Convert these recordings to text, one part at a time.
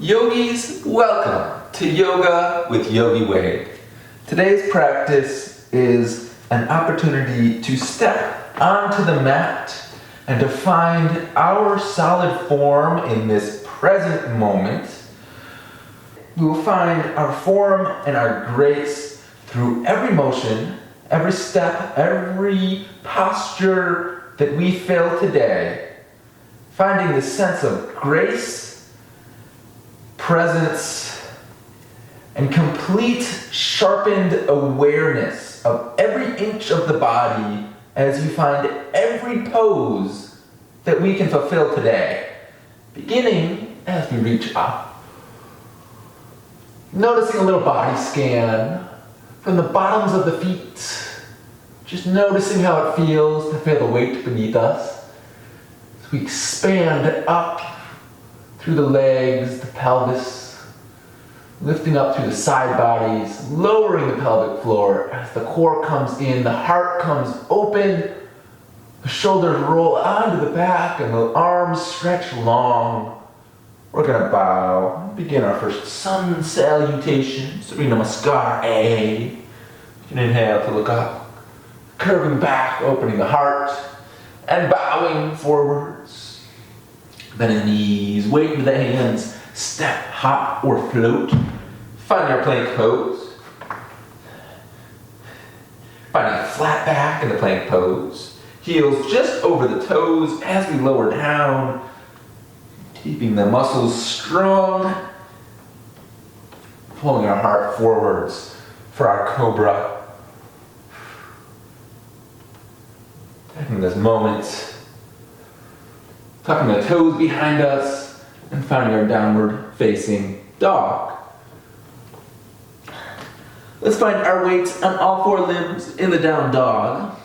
Yogis, welcome to Yoga with Yogi Wade. Today's practice is an opportunity to step onto the mat and to find our solid form in this present moment. We will find our form and our grace through every motion, every step, every posture that we feel today. Finding the sense of grace, presence, and complete sharpened awareness of every inch of the body as you find every pose that we can fulfill today. Beginning as we reach up. Noticing a little body scan from the bottoms of the feet. Just noticing how it feels to feel the weight beneath us. As we expand up through the legs, the pelvis, lifting up through the side bodies, lowering the pelvic floor as the core comes in, the heart comes open, the shoulders roll onto the back, and the arms stretch long. We're going to bow, begin our first sun salutation, Namaskar A. You can inhale to look up, curving back, opening the heart, and bowing forwards. Bending the knees, weight with the hands, step, hop, or float. Finding our plank pose. Finding a flat back in the plank pose. Heels just over the toes as we lower down. Keeping the muscles strong. Pulling our heart forwards for our cobra. Taking this moment. Tucking the toes behind us and finding our downward facing dog. Let's find our weights on all four limbs in the down dog.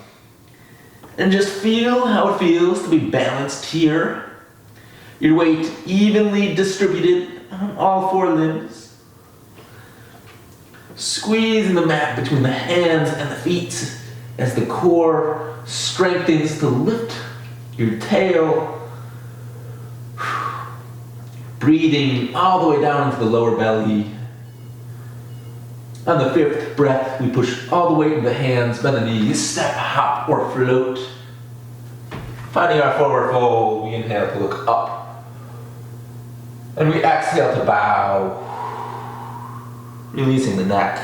And just feel how it feels to be balanced here. Your weight evenly distributed on all four limbs. Squeezing the mat between the hands and the feet as the core strengthens to lift your tail. Breathing all the way down into the lower belly. On the fifth breath, we push all the weight into the hands, bend the knees, step, hop, or float. Finding our forward fold, we inhale to look up. And we exhale to bow. Releasing the neck.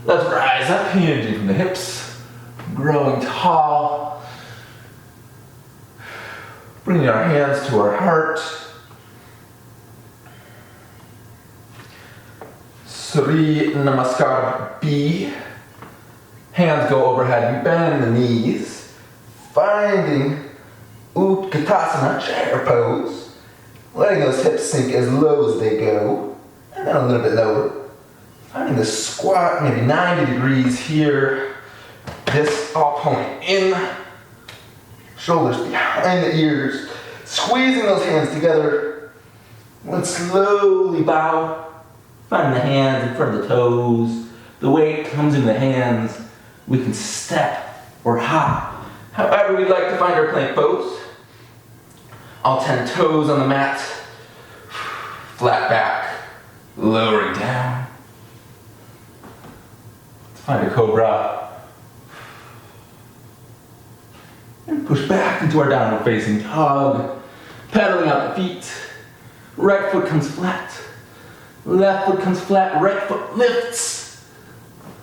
Let's rise up, hinging from the hips. Growing tall. Bringing our hands to our heart. Sri Namaskar B. Hands go overhead. We bend the knees. Finding Utkatasana, chair pose. Letting those hips sink as low as they go. And then a little bit lower. Finding the squat, maybe 90 degrees here. This all pulling in. Shoulders behind the ears. Squeezing those hands together. Let's slowly bow. Finding the hands in front of the toes. The weight comes in the hands. We can step or hop. However we'd like to find our plank pose. All 10 toes on the mat. Flat back. Lowering down. Let's find a cobra. And push back into our downward facing dog. Pedaling out the feet. Right foot comes flat. Left foot comes flat. Right foot lifts.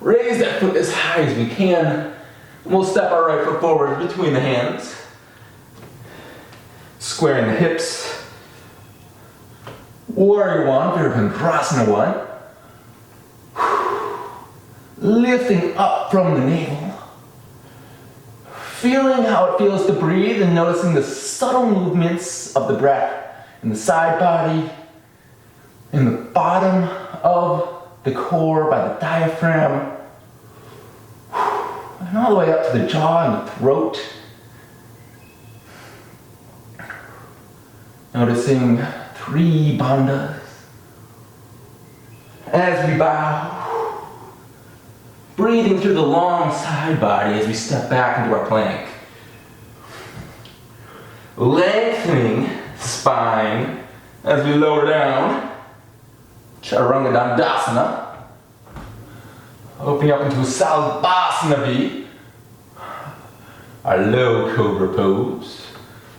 Raise that foot as high as we can. And we'll step our right foot forward between the hands. Squaring the hips. Warrior one, Virabhadrasana 1. Lifting up from the navel. Feeling how it feels to breathe and noticing the subtle movements of the breath in the side body, in the bottom of the core by the diaphragm, and all the way up to the jaw and the throat. Noticing 3 bandhas. As we bow, breathing through the long side body as we step back into our plank. Lengthening spine As we lower down, Chaturanga Dandasana. Opening up into a Salutation, our low cobra pose.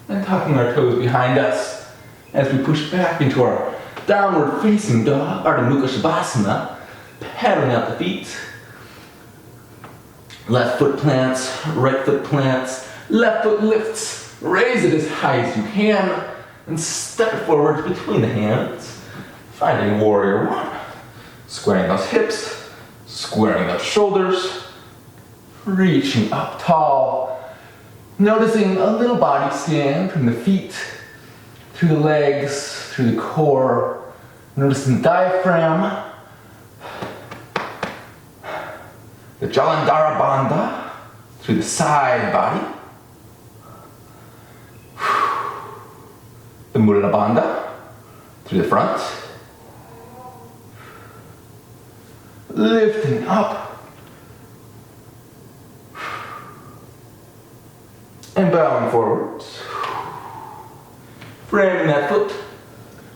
And tucking our toes behind us as we push back into our downward facing dog, Ardha Mukha Shavasana. Paddling out the feet. Left foot plants, right foot plants, left foot lifts. Raise it as high as you can and step it forward between the hands. Finding warrior one. Squaring those hips, squaring those shoulders, reaching up tall. Noticing a little body scan from the feet, through the legs, through the core. Noticing the diaphragm. The Jalandhara Bandha through the side body. The Mula Bandha through the front. Lifting up. And bowing forwards. Framing that foot.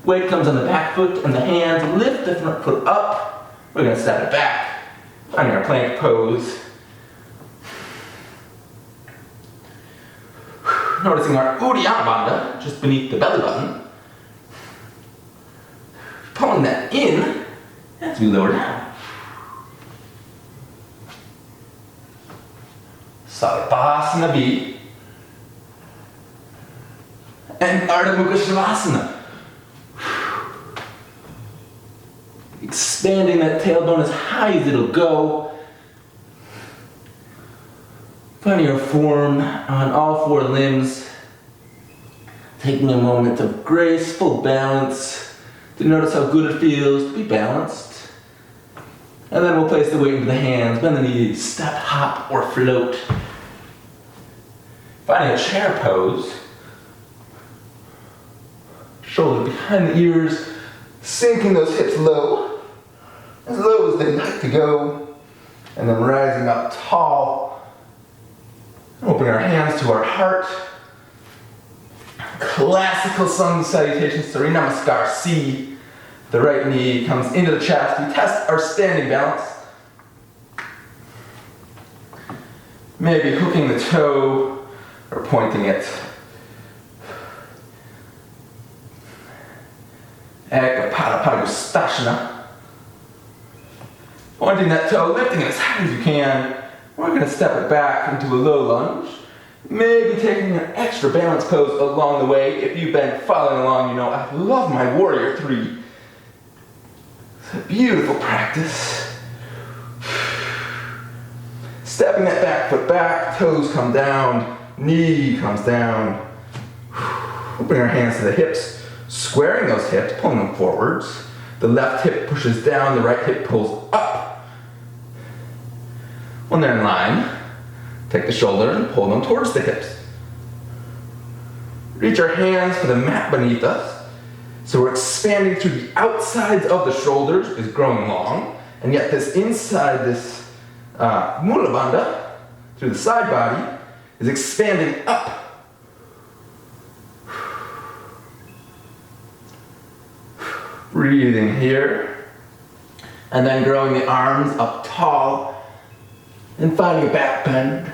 Weight comes on the back foot and the hands. Lift the front foot up. We're going to step it back. Finding our plank pose. Noticing our Uddiyana Bandha just beneath the belly button. Pulling that in as we lower down. Salutation B. And Ardha Mukha Shavasana. Expanding that tailbone as high as it'll go. Finding your form on all four limbs. Taking a moment of graceful balance to notice how good it feels to be balanced. And then we'll place the weight into the hands, bend the knees, step, hop, or float. Finding a chair pose. Shoulder behind the ears, sinking those hips low as they'd like to go, and then rising up tall. Opening our hands to our heart. Classical sun salutation, Surya Namaskar C. The right knee comes into the chest. We test our standing balance. Maybe hooking the toe or pointing it. Ekapada Pointing that toe, lifting it as high as you can. We're going to step it back into a low lunge. Maybe taking an extra balance pose along the way. If you've been following along, you know I love my Warrior 3. It's a beautiful practice. Stepping that back foot back, toes come down, knee comes down. Opening our hands to the hips. Squaring those hips, pulling them forwards. The left hip pushes down, the right hip pulls up. When they're in line, take the shoulder and pull them towards the hips. Reach our hands for the mat beneath us. So we're expanding through the outsides of the shoulders, is growing long, and yet this inside, this Mula Bandha, through the side body, is expanding up. Breathing here, and then growing the arms up tall, and finding a back bend.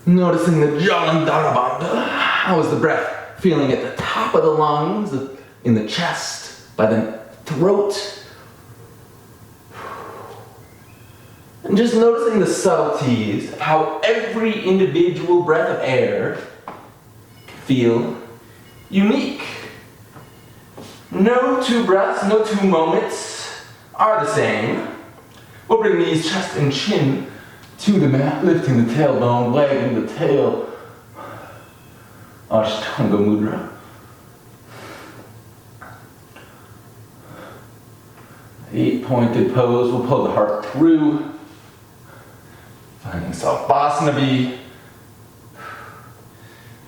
Noticing the Jalandhara Bandha. How is the breath feeling at the top of the lungs, in the chest, by the throat? And just noticing the subtleties of how every individual breath of air can feel unique. No two breaths, no two moments are the same. We'll bring knees, chest, and chin to the mat, lifting the tailbone, wagging the tail. Ashtanga Mudra. Eight-pointed pose. We'll pull the heart through. Finding Salutation B.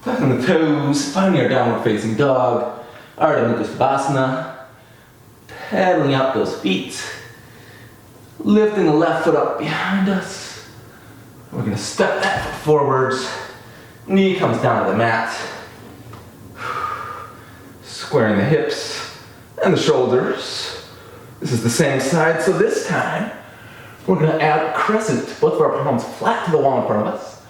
Tucking the toes, finding our downward facing dog. Ardha Mukha Shavasana. Pedaling out those feet. Lifting the left foot up behind us. We're gonna step that foot forwards. Knee comes down to the mat. Squaring the hips and the shoulders. This is the same side, so this time we're gonna add a crescent. Both of our palms flat to the wall in front of us.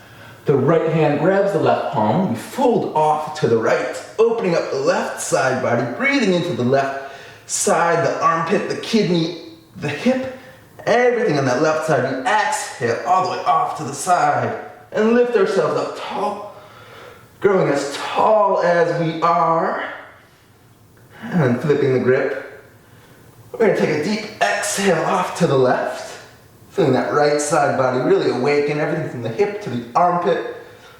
The right hand grabs the left palm. We fold off to the right, opening up the left side body, breathing into the left side, the armpit, the kidney, the hip, everything on that left side. We exhale all the way off to the side and lift ourselves up tall, growing as tall as we are, and then flipping the grip. We're going to take a deep exhale off to the left, feeling that right side body really awaken, everything from the hip to the armpit,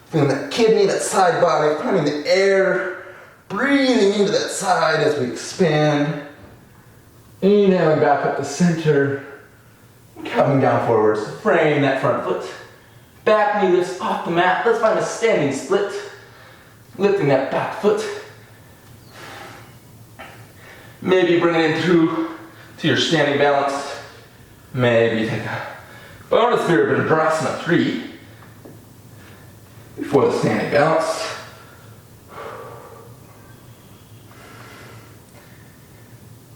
feeling that kidney, that side body, finding the air, breathing into that side as we expand. Inhaling back up the center, coming down forwards, frame that front foot. Back knee lifts off the mat. Let's find a standing split. Lifting that back foot. Maybe bring it in through to your standing balance. Maybe take a bonus Virabhadrasana 3 before the standing balance.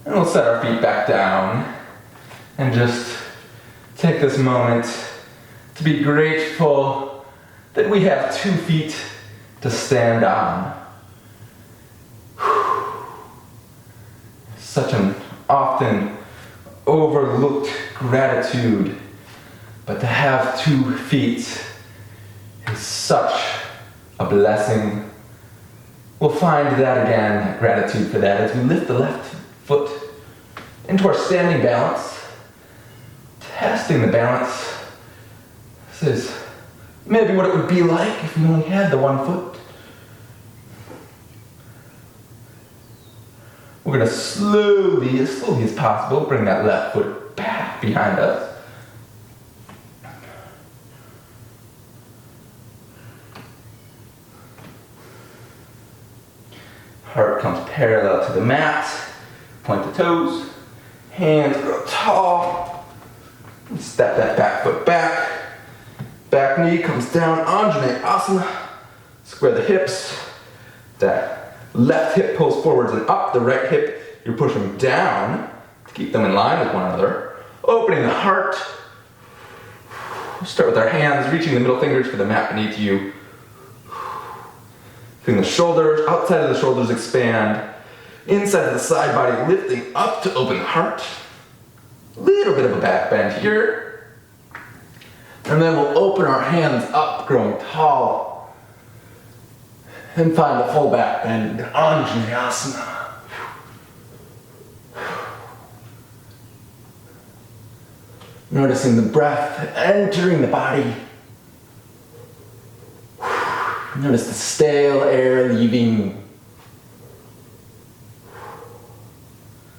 And we'll set our feet back down and just take this moment to be grateful that we have 2 feet to stand on. Such an often overlooked gratitude, but to have 2 feet is such a blessing. We'll find that again, that gratitude for that, as we lift the left foot into our standing balance, testing the balance. This is maybe what it would be like if we only had the 1 foot. We're going to slowly, as slowly as possible, bring that left foot back behind us. Heart comes parallel to the mat. Point the toes. Hands grow tall. Step that back foot back. Back knee comes down. Anjaneyasana. Square the hips. That left hip pulls forwards and up. The right hip, you're pushing down to keep them in line with one another. Opening the heart. We'll start with our hands, reaching the middle fingers for the mat beneath you. Feeling the shoulders, outside of the shoulders expand. Inside of the side body, lifting up to open the heart. Little bit of a back bend here. And then we'll open our hands up, growing tall. And find the full back bend, Anjaneyasana. Noticing the breath entering the body. Notice the stale air leaving.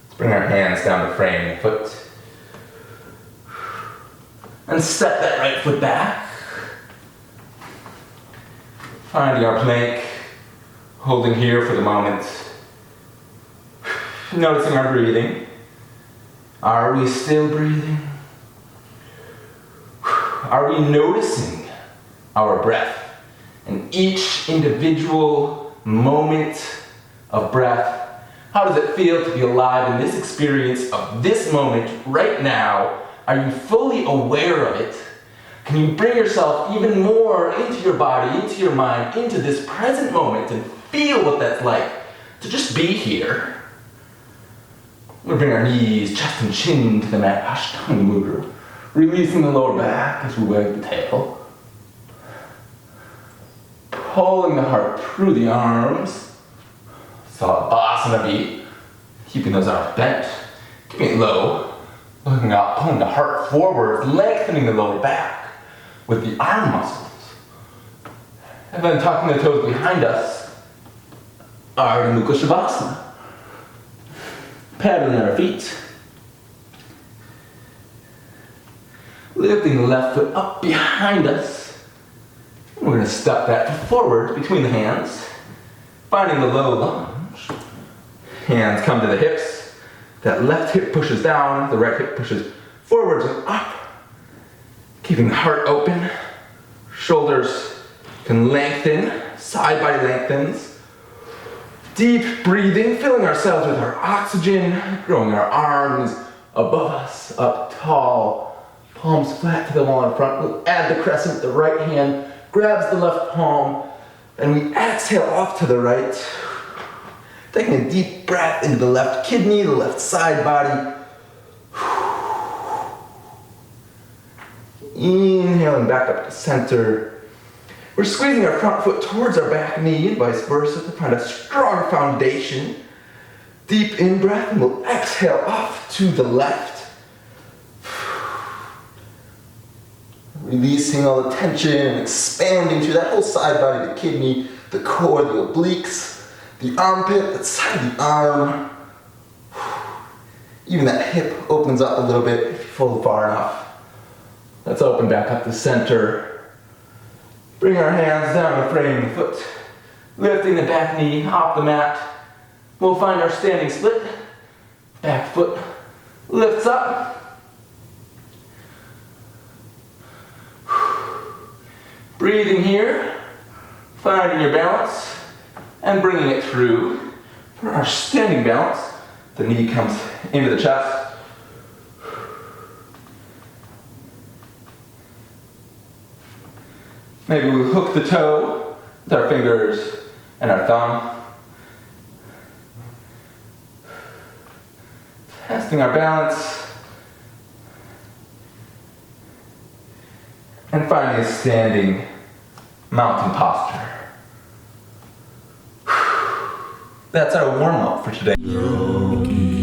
Let's bring our hands down to frame the foot. And step that right foot back. Finding our plank. Holding here for the moment. Noticing our breathing. Are we still breathing? Are we noticing our breath? And each individual moment of breath, how does it feel to be alive in this experience of this moment right now? Are you fully aware of it? Can you bring yourself even more into your body, into your mind, into this present moment and feel what that's like to just be here? We'll bring our knees, chest and chin to the mat, Ashtanga Mudra, releasing the lower back as we wag the tail. Pulling the heart through the arms. Salutation beat. Keeping those arms bent. Keeping it low. Looking up, pulling the heart forward, lengthening the lower back with the arm muscles. And then tucking the toes behind us. Ardha Mukha Shavasana. Paddling our feet. Lifting the left foot up behind us. We're going to step that forward between the hands, finding the low lunge. Hands come to the hips. That left hip pushes down, the right hip pushes forwards and up. Keeping the heart open. Shoulders can lengthen, side body lengthens. Deep breathing, filling ourselves with our oxygen, growing our arms above us, up tall, palms flat to the wall in front. We'll add the crescent with the right hand, grabs the left palm, and we exhale off to the right. Taking a deep breath into the left kidney, the left side body. Inhaling back up to center. We're squeezing our front foot towards our back knee and vice versa to find a strong foundation. Deep in-breath, and we'll exhale off to the left. Releasing all the tension and expanding through that whole side body, the kidney, the core, the obliques, the armpit, the side of the arm. Even that hip opens up a little bit if you fold far enough. Let's open back up to center. Bring our hands down to frame the foot. Lifting the back knee off the mat. We'll find our standing split. Back foot lifts up. Breathing here. Finding your balance and bringing it through. For our standing balance, the knee comes into the chest. Maybe we hook the toe with our fingers and our thumb. Testing our balance. And finding a standing mountain posture. That's our warm-up for today.